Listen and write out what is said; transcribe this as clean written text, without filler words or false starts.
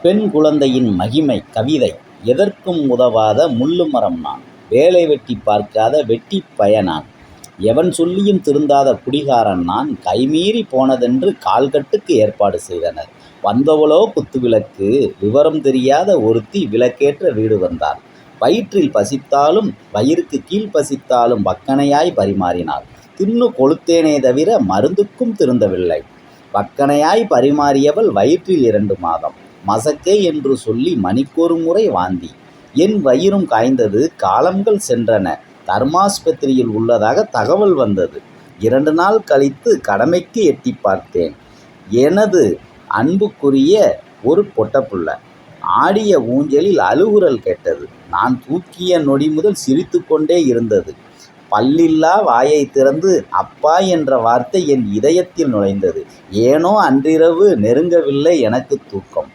பெண் குழந்தையின் மகிமை கவிதை. எதற்கும் உதவாத முள்ளுமரம் நான், வேலை வெட்டி பார்க்காத வெட்டிப் பயனான், எவன் சொல்லியும் திருந்தாத குடிகாரன் நான், கைமீறி போனதென்று கால்கட்டுக்கு ஏற்பாடு செய்தனர். வந்தவளோ குத்துவிளக்கு, விவரம் தெரியாத ஒருத்தி விளக்கேற்ற வீடு வந்தாள். வயிற்றில் பசித்தாலும் வயிறுக்கு கீழ் பசித்தாலும் வக்கணையாய் பரிமாறினாள். தின்னு கொழுத்தேனே தவிர மருந்துக்கும் திருந்தவில்லை. வக்கணையாய் பரிமாறியவள் வயிற்றில் 2 மாதம். மசக்கே என்று சொல்லி மணிக்கொரு முறை வாந்தி. என் வயிறும் காய்ந்தது. காலங்கள் சென்றன. தர்மாஸ்பத்திரியில் உள்ளதாக தகவல் வந்தது. 2 நாள் கழித்து கடமைக்கு எட்டிப் பார்த்தேன். எனது அன்புக்குரிய ஒரு பொட்டப்புள்ள. ஆடிய ஊஞ்சலில் அழுகுரல் கேட்டது. நான் தூக்கிய நொடி முதல் சிரித்து கொண்டே இருந்தது. பல்லில்லா வாயைத் திறந்து அப்பா என்ற வார்த்தை என் இதயத்தில் நுழைந்தது. ஏனோ அன்றிரவு நெருங்கவில்லை எனக்குத் தூக்கம்.